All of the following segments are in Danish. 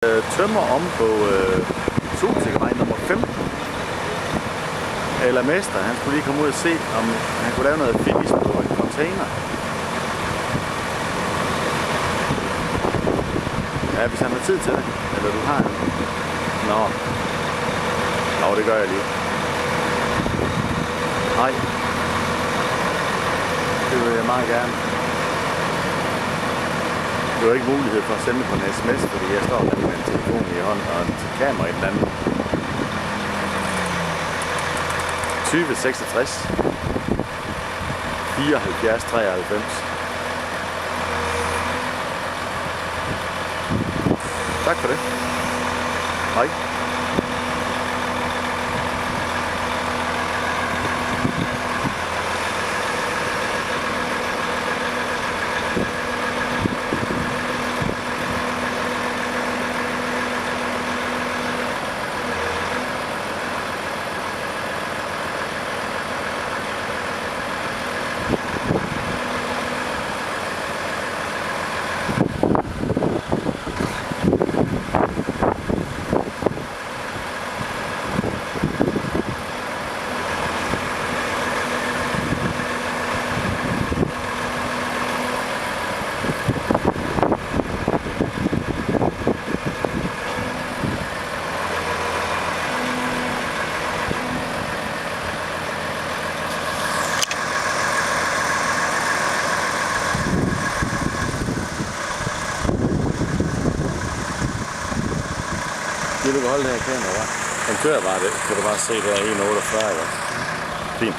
Tømmer om på Solsikkevej nummer 15. Eller mester, han skulle lige komme ud og se, om han kunne lave noget finis på en container. Ja, hvis han har tid til det. Eller du har en. Nå, det gør jeg lige. Hej. Det vil jeg meget gerne. Du har ikke mulighed for at sende på en sms, fordi jeg står der med en telefon i hånden og et kamera i den anden. 20 66 74 93. Tak for det. Hej. Du kan holde det her kamera, den kører bare det, kan du bare se der 1,48, ikke? Fint.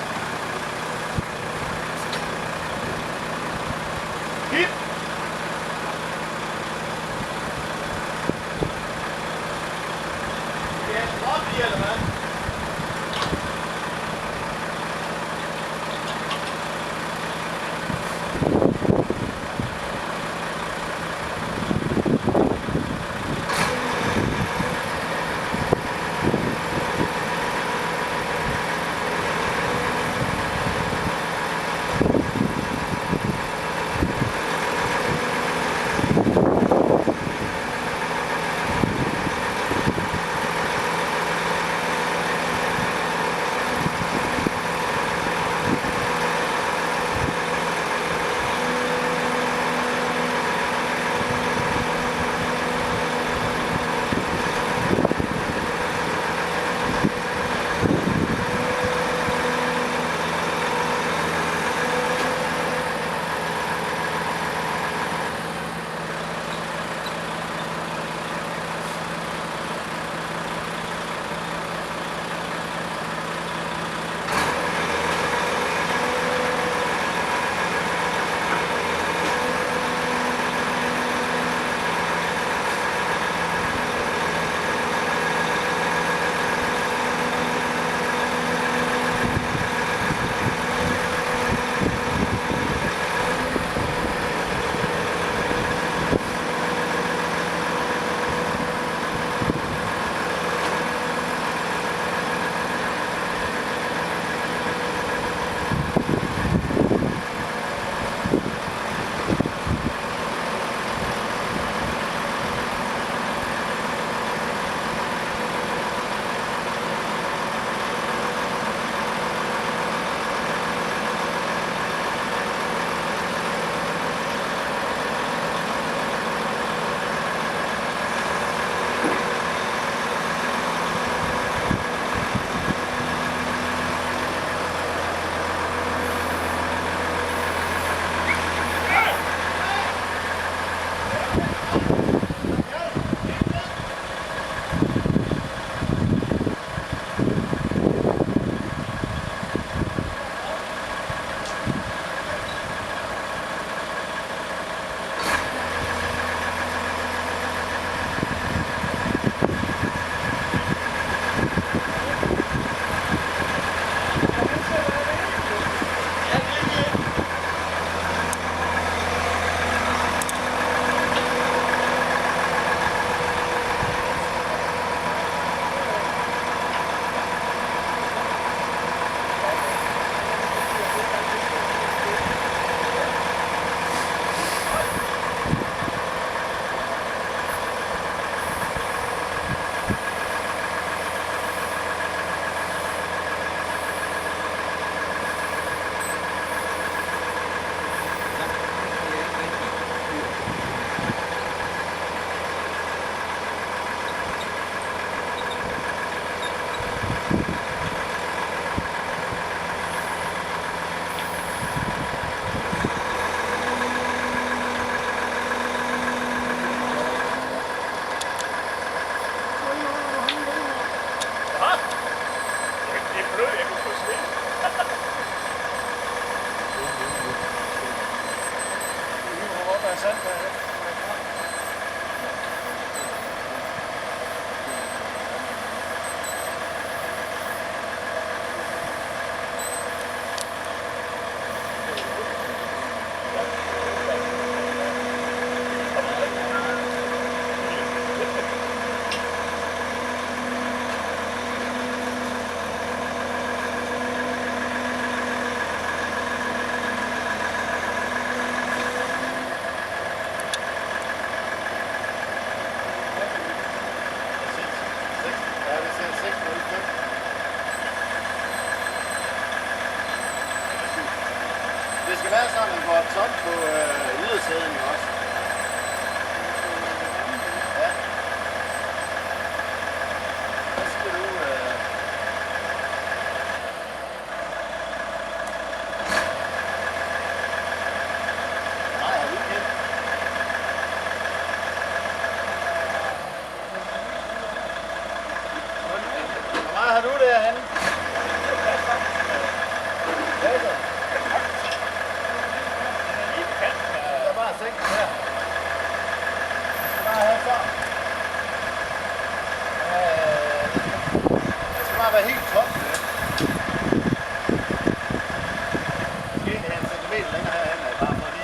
har du derhenne? Der er bare sengen her. Jeg skal bare have sådan. Det skal bare være helt tomt. Måske egentlig en centimeter længere herhen, bare fordi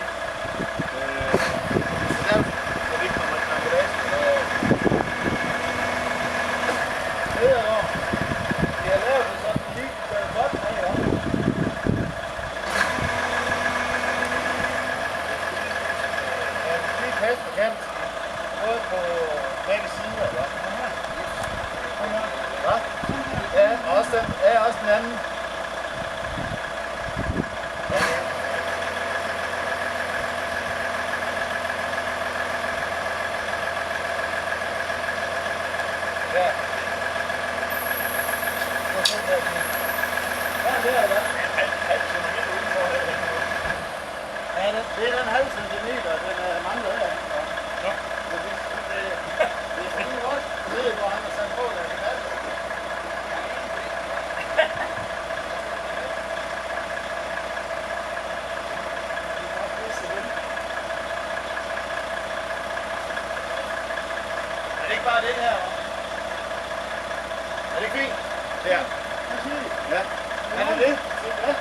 så vi ikke kommer til kampolage. Vi har lavet det sådan lige godt heroppe. Ja, lige passe på kant. Både på begge sider, eller hvad? Ja, også den anden. Ja. Det er den halv centimeter, den mangler her. Ja. Det er fandme godt. Jeg ved, hvor han har sat på, der er det. Er det ikke bare det her? Er det ikke fint? Ja. Ja. Er det det? Ja.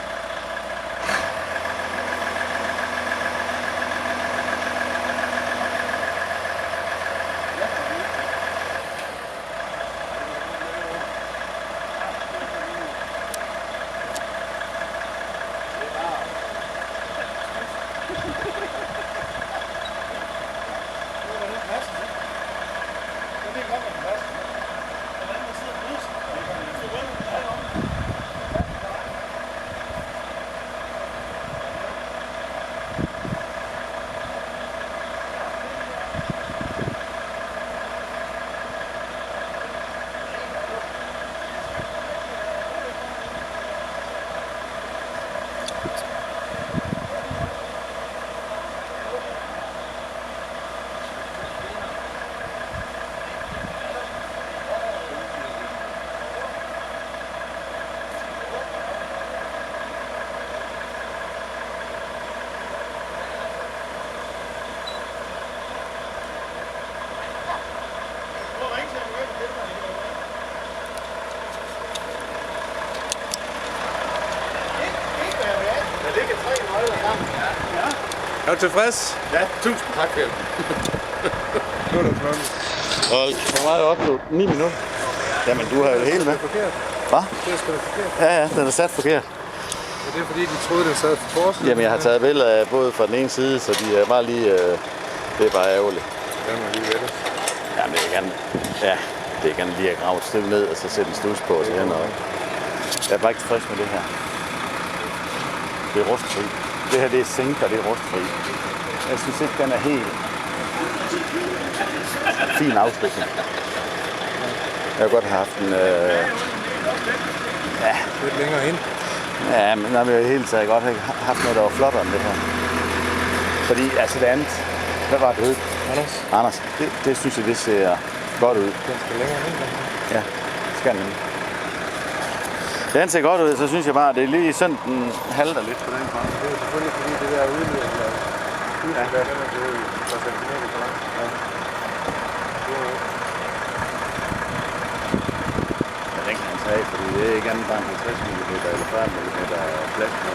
Er du tilfreds? Ja, tusind tak for hjælpen. Nu er det flot. Og hvor meget op nu? 9 minutter? Jamen, du har jo det hele med. Forkert. Hvad? Det er sgu da forkert. Ja, den er sat forkert. Og det er fordi, de troede, den sad for forsiden. Jamen, jeg har taget billeder af både fra den ene side, så de er bare lige... det er bare ærgerligt. Den var lige ved det. Jamen, det er gerne... Ja, det er gerne lige at grave et stykke ned, og så sætte en stus på, og så hen og... Jeg er bare ikke tilfreds med det her. Det er rustfri. Det her, det er zink, og det er rustfri. Jeg synes ikke, den er helt... fin afslutning. Jeg har godt haft en... ja. Lidt længere ind. Ja, men jeg har i hele taget godt haft noget, der var flottere end det her. Fordi, altså det andet... Hvad var det hed? Anders. Det synes jeg, det ser godt ud. Den skal længere ind. Ja, det skal den. Den ser godt ud, så synes jeg bare, at det er lige sådan, den halter lidt på den frem. Det er selvfølgelig fordi det der udløb, der den er blevet for centimeter for langt. Ja. Ja, den kan han tage, fordi det er ikke andet bare en 50 mm eller 40 mm plads på.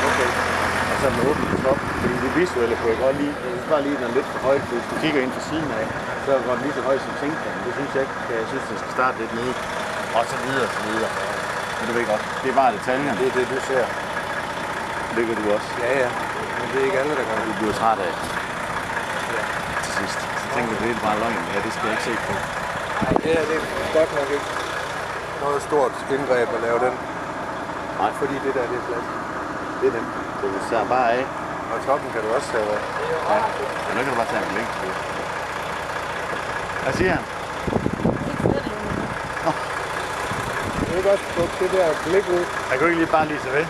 Okay. Og så den åbne top, fordi det visuelle kunne jeg godt lide. Jeg synes bare lige, den er lidt for højt, hvis du kigger ind fra siden af, så er den godt lige så højt som tænkplanen. Det synes jeg ikke. Jeg synes, den skal starte lidt nede. Og så videre, og så videre. Men du ved godt, det er bare detaljerne. Det er det, du ser. Det gør du også. Ja, ja. Men det er ikke alle, der gør Du det. bliver træt af Ja. til sidst. Så tænker du, det er bare løgn. Ja, det skal jeg ikke se på. Det her, det er godt nok ikke noget stort indgreb at lave den. Nej. Fordi det der, det er plads. Det er den. Så du ser bare af. Og toppen kan du også tage af. Ja. Og nu kan du bare tage en længe til det. Hvad siger han? Du kan også få det der blik ud. Jeg kunne ikke lige bare lige så ved.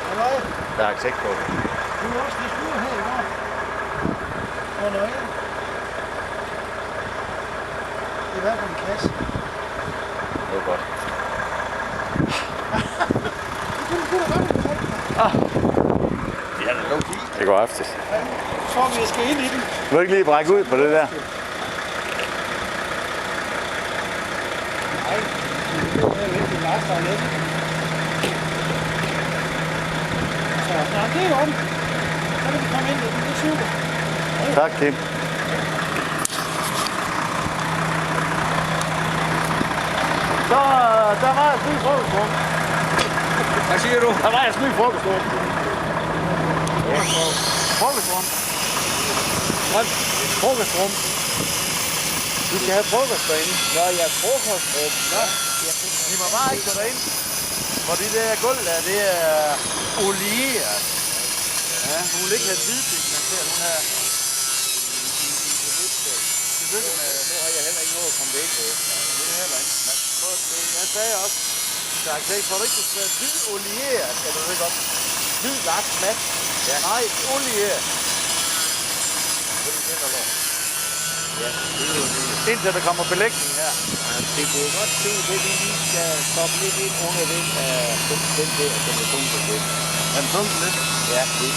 Halløj. Der er arkitekt på. Du er også lidt skure her i går. honorere. Det er i hvert fald en kasse. Det var godt. Ja, det er nok Det går aftes. Så tror vi, jeg skal ind i den. Du vil ikke lige brække ud på det der? Nej, det er jo ikke en master af lidt. Så nej, det er jo om. Så kan vi komme ind i den. Det er super. Tak, Kim. Så der var et nyt frokostrum. Hvad siger du? Der var et nyt frokostrum. Frokostrum. Hvad? Frokostrum. Du skal have frokost derinde. Nå, jeg er frokostrum. Nå. Vi må bare ikke gå derind. For det der gulv der, det er olieret. Ja, hun vil ikke have hvidpigmenteret. Hun er... Tillykke med... Nu har jeg heller ikke noget at komme væk på. Det er heller ikke. Jeg sagde også, tak, det tror du ikke, du skal være hvid olieret, skal du ikke godt? Hvid lagt mat. Ja. Nej, olieret. Ja, det er jo det. Indtil der kommer belægning her. Ja, det kunne jeg godt se, det vi lige skal stoppe lidt ind under den der, som er tungt på det. Er den tungt lidt? Ja, det er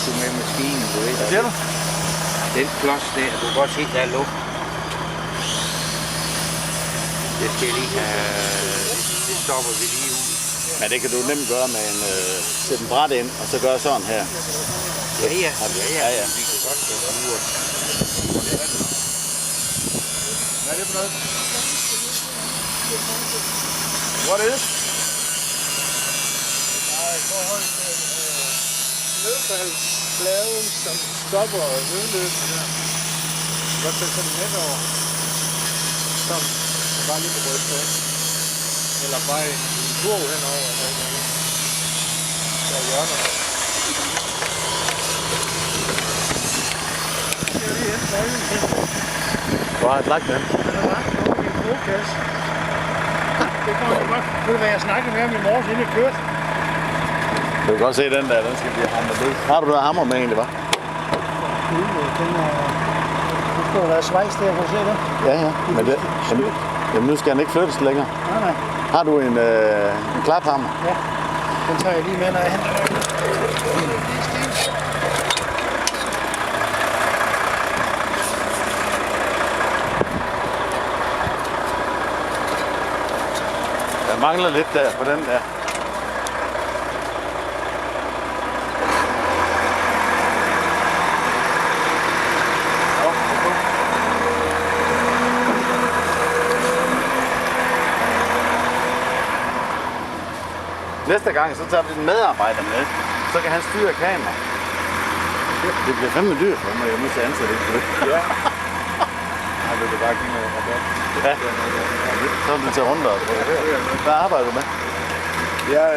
den med maskinen, du ved. Hvad siger du? Den klods der, du kan godt se, der er luft. Det skal lige have... Det stopper vi lige ud. Men det kan du nemt gøre med en... sætte en bræt ind, og så gøre sådan her. Ja. Ja. Vi kan godt gå ud. Hvad er det for noget? What is? Nej, i forhold til nedfaldspladen, som stopper nedløbet der. Godt sætte sådan net over. Som bare lige på brystet af. Eller bare en kurv henover. Eller et eller andet. Der er hjørner. Jeg skal lige hente nøglen til. Hvor har jeg lagt den? Den er lagt over i en brugkasse. Det kommer så godt. Ved du hvad, jeg snakkede med ham i morges, inden jeg kørte? Du kan godt se den der, den skal blive hamret ud. Har du der hammer med egentlig, hva'? Den skal jo være svejs der, kan du se det? Ja. Men det, jamen, nu skal den ikke flyttes længere. Nej. Har du en klaphammer? Ja, den tager jeg lige med, når jeg henter nøglen. Der mangler lidt der på den der. Næste gang, så tager vi en medarbejder med. Så kan han styre kamera. Det bliver fandme dyrt for mig. Jeg må til at ansætte ikke for det. Ja. Jeg vil bare give noget rabat. Ja. Så er det til rundt. Hvad arbejder du med? Jeg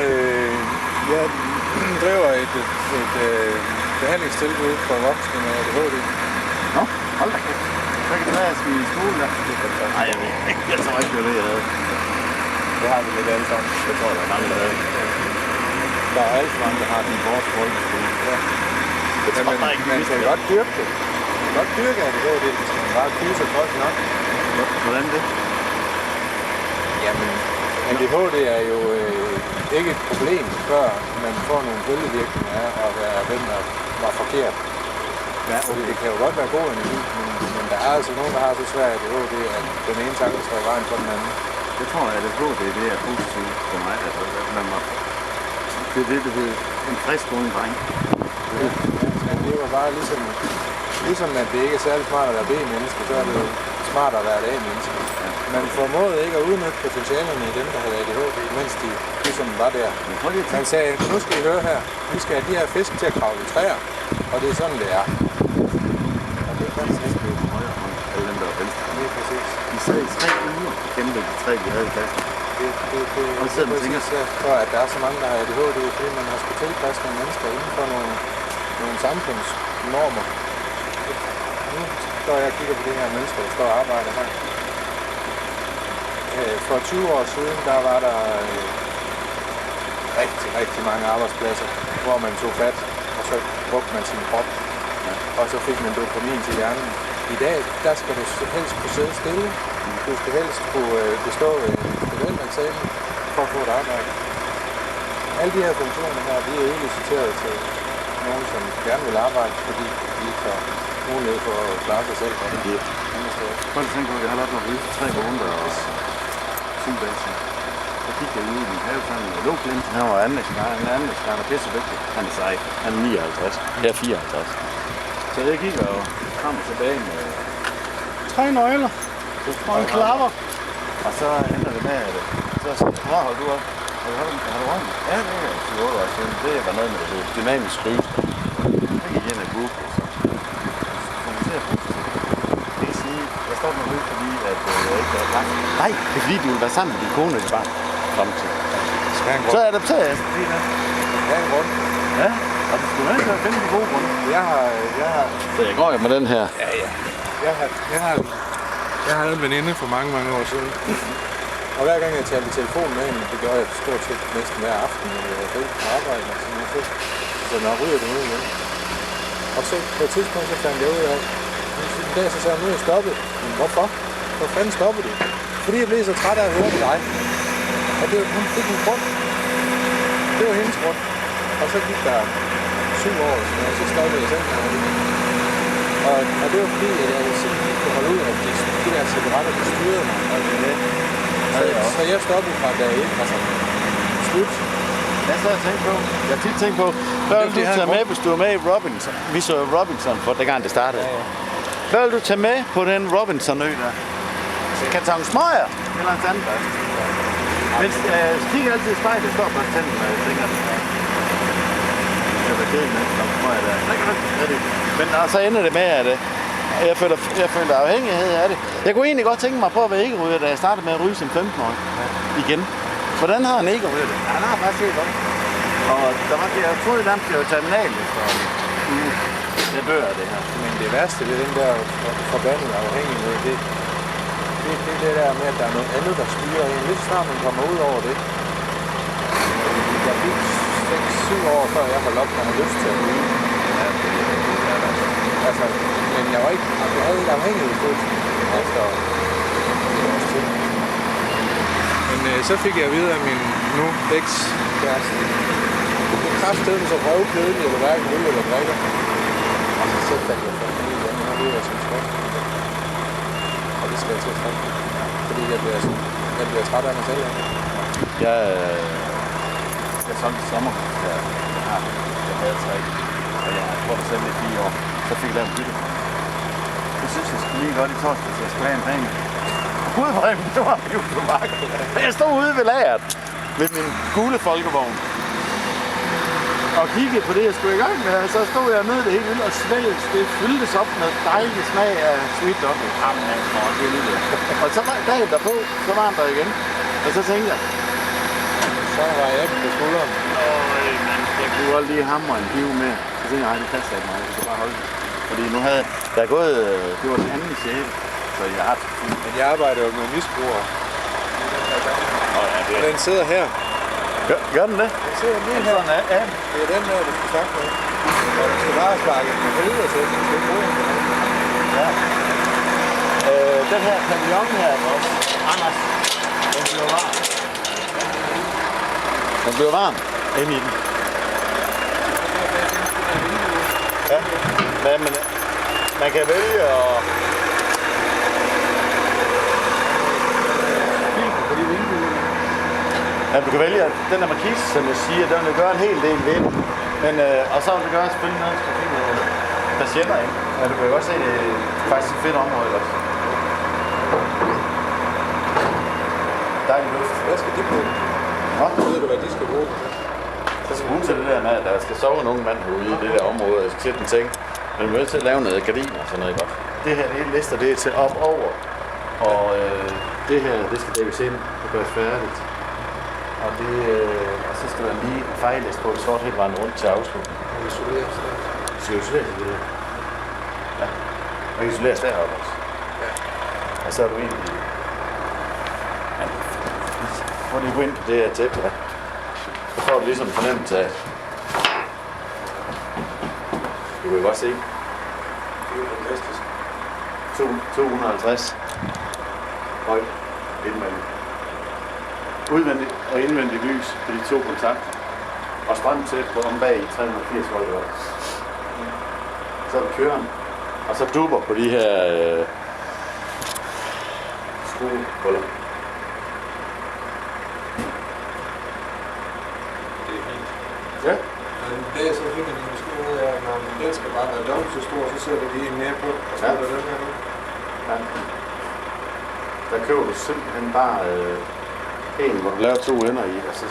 driver et behandlingstilbud for voksne med ADHD. Nå, hold da kæft. Så kan det være, at jeg skal i skole der. Nej, jeg ved ikke. Jeg tror ikke, det var det, jeg havde. Det har vi lidt alle sammen. Jeg tror, der er mange, der havde. Der er alt for mange, der har den i vores folkeskole. Ja. Men man kan godt dyrke det. Man kan godt dyrke ADHD, hvis man bare kyder sig godt nok. Hvordan det? Jamen, ADHD er jo ikke et problem, før man får nogle følgevirkninger af at være den, der var forkert. Ja, okay. Det kan jo godt være god energi, men der er altså nogen, der har så svært ADHD, at den ene tanke står i vejen for den anden. Jeg tror, at det er positivt for mig. Altså, at man må... Det er det, der hedder en frisk ung dreng. Ja, det var bare ligesom at det ikke er særlig smart at være B-menneske, så er det jo smart at være et A-menneske. Ja. Man formåede ikke at udnytte potentialerne i dem, der havde ADHD, mens de ligesom var der. Man sagde, nu skal I høre her, vi skal have de her fisk til at kravle i træer, og det er sådan, det er. Og det er faktisk ikke det. Alle dem, der var venstre. Lige præcis. De sad i 3 uger og kæmpede de 3, vi havde i klassen. Det er præcis for, at der er så mange, der har ADHD, fordi man har skulle tilpasse nogle mennesker inden for nogle samfundsnormer. Nu står jeg og kigger på de her mennesker, der står og arbejder her. For 20 år siden, der var der rigtig mange arbejdspladser, hvor man tog fat, og så brugte man sin krop og så fik man dopamin til hjernen. I dag, der skal du helst kunne sidde stille. Du skal helst kunne bestå en studentereksamen for at få et arbejde. Alle de her funktioner her, de er udliciteret til nogen, som gerne vil arbejde, fordi de ikke har mulighed for at klare sig selv. Og det Prøv at tænke på, at jeg har lavet noget for 3 måneder og 7 dage siden. Så gik jeg ude i min have sammen med Loklint. Han var anlægsgarn og pissedygtig. Han er sej. Han er 59. Jeg er 54. Så jeg gik og frem og tilbage med 3 nøgler og en klapper. Og så ender det med, at så siger jeg, hvor holder du op? Har du røgnet? Ja, det er 7-8 år siden. Det var noget med det dynamisk skrive. Jeg gik ind og Google, så fokuserer på det. Det vil sige, jeg stopper med fordi at jeg ikke er klar. Nej, det er fordi, du vil være sammen med din kone og dit barn. Fremtid. Så adapterer jeg. Ja, en grund. Ja, og du skulle ikke have finde de gode grunde. Jeg har... Så jeg går jo med den her. Ja. Jeg har en veninde for mange år siden. Og hver gang jeg talte i telefon med hende, det gør jeg stort set næsten hver aften, når jeg er fri på arbejde og sådan noget. Så når jeg ryger det ud igen. Og så på et tidspunkt, så fandt jeg ud af, en dag så sagde jeg, nu er jeg stoppet. Men hvorfor? Hvor fanden stopper du? Fordi jeg blev så træt af at høre på dig. Og det var, hun fik en grund. Det var hendes grund. Og så gik der 7 år, og så stoppede jeg selv. Og det var fordi, at jeg simpelthen ikke kunne holde ud, at de der cigaretter, de styrede mig. Så jeg stoppede fra dag 1, altså slut. Jeg så har tænkt på, jeg har tit tænkt på, hvad vil du tage med, hvis du er med i Robinson? Vi så Robinson for dengang det startede. Ja. Hvad vil du tage med på den Robinson-ø der? Karton smøger eller en sandbørst? Men kig altid i spejlet, det står på tænden, når jeg tænker det. Det var kedeligt med karton smøger der. Men så ender det med, at jeg føler afhængighed af det. Jeg kunne egentlig godt tænke mig på at være ikke-ryger, da jeg startede med at ryge som 15-årig. Igen. Hvordan har han ikke ryger det? Han har faktisk helt godt. Og der var det, jeg troede nærmest, at jeg var terminal efter jeg dør af det her. Men det værste ved den der forbandede afhængighed, det er det der med, at der er noget andet, der styrer en. Lidt snart man kommer ud over det. Jeg gik 6-7 år før jeg holdt op, når jeg havde lyst til at ryge. Altså, men jeg havde ikke afhængighedsfølelsen efter et års tid. Men så fik jeg at vide af min nu eks-kæreste. Det er kraftedeme så røvkedeligt, eller hverken ryger eller drikker. Og så selv fandt jeg for mig igen, og det er som skot. Og det skal jeg til at trække. Fordi jeg bliver træt af mig selv. Jeg solgte sommer. Jeg havde 3. Og jeg har prøvet at sælge i 4 år. Så fik jeg lavet en bytte. Jeg synes, jeg skulle lige godt i torsdag, så jeg skulle have en præmie. Hovedpræmien, det var jo på markedet. Jeg stod ude ved lageret med min gule folkevogn. Og kiggede på det, jeg skulle i gang med. Så stod jeg nede det hele og svælges. Det fyldtes op med dejlig smag af sweet dobbelt. Jamen, for helvede. Og så var dagen derpå, så var han der igen. Og så tænkte jeg, Så var jeg på skulderen. jeg kunne godt lige hamre en hive med. Så tænkte jeg, det passer ikke mig. Jeg skulle bare holde det. Fordi nu havde der gået, det var den anden i 6. Så jeg har Men jeg arbejder jo med misbrugere. det Og den sidder her. Gør den det? Den sidder lige her. Sådan, ja. Det er den der, du skal snakke med. Og du skal bare sparke den helvede til. Du skal ikke bruge den. Ja. Den her pavillon her også. Anders. Den bliver varm. Den bliver varm inde i den. Ja. Men man kan vælge at... Ja, du kan vælge, at den der markise, som jeg siger, den vil gøre en hel del ved den. Men, og så vil det gøre selvfølgelig noget, der skal finde noget patienter, ikke? Ja, du kan godt se, det er faktisk et fedt område også. Dejlig luft. Hvad skal de bruge? Nå? Ved du, hvad de skal bruge? Så skal bruge til det der med, at der skal sove nogle mand ude i det der område. Jeg skal sætte en ting. Men vi er nødt til at lave noget gardin og sådan noget godt. Det her, det lister, det er til op over. Og det her, det skal dækkes ind og gøres færdigt. Og så skal der lige fejlæs på det sort helt vejen rundt til afslutning. Og isoleres der. Det skal isoleres det her. Ja. Og isoleres deroppe også. Ja. Og så er du egentlig... Ja. Prøv lige at gå ind på det her tæppe her. Så får du ligesom en fornemmelse af... Du kan godt se, Det er fantastisk. 250 højt indvendigt. Udvendigt og indvendigt lys på de to kontakter. Og strøm til på om bag i 380 volt også. Så er der køren. Og så duber på de her skruehuller. Det er fint. Ja. Men det er så fint, at de måske ud af, at når den skal bare være dobbelt så stor, så sætter de en mere på, og så er der den her nu. Ja. Der køber du simpelthen bare en, hvor du laver 2 ender i, og så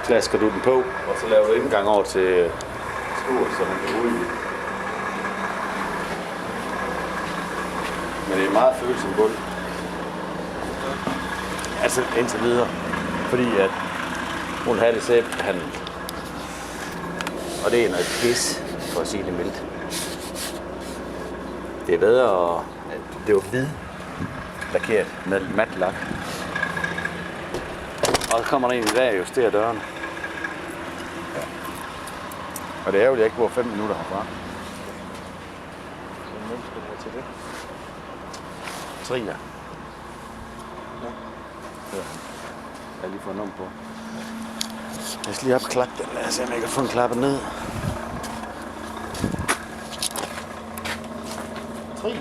klasker du den på, og så laver du indgang over til skuret, så man kan ryge i. Men det er meget følsom bund. Altså indtil videre. Fordi at hun vil have det selv, han. Og det er noget pis, for at sige det mildt. Det er bedre at... Det er jo hvid lakeret med mat lak. Og så kommer der en i dag og justerer døren. Ja. Og det er jo, at jeg ikke går 5 minutter herfra. Hvem skal du have til det? Trier. Ja. Ja. Jeg har lige fået nummer på. Jeg skal lige op og klappe den. Lad os se, om jeg kan få den klappet ned. Trier.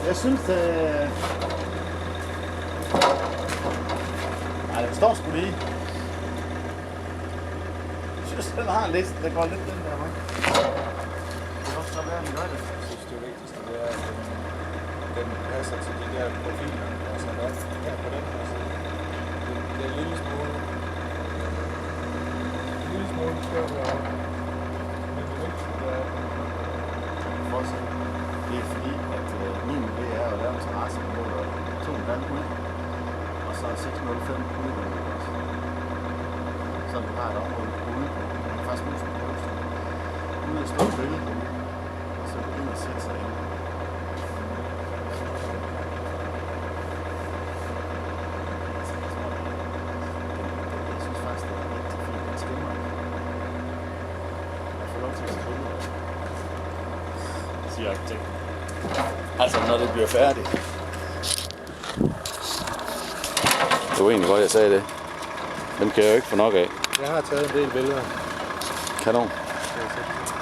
Jeg synes, nej, den står sgu lige. Jeg synes, den har en liste, der går lidt den der vej. Det kan også så være, at den gør det. Jeg synes, det vigtigste det er, at den passer til de der profiler, og så op her på den her side. Det er en lille smule skørt herovre. Men det vigtigste det er, Fortsæt. Det er fordi, at min idé er at lave en terrasse, hvor der er 2 vand ud, og så 605 udvendigt også. Så vi har et område ude på, man kan faktisk huske på det. Ude at stå og vælge på, og så ind og sætte sig ind. Jeg synes faktisk, det er rigtig fint. Det stemmer. Jeg får lov til at se billeder. Siger arkitekt. Altså, når det bliver færdigt. Det var egentlig godt, jeg sagde det. Den kan jeg jo ikke få nok af. jeg har taget en del billeder. Kanon. Skal jeg sætte.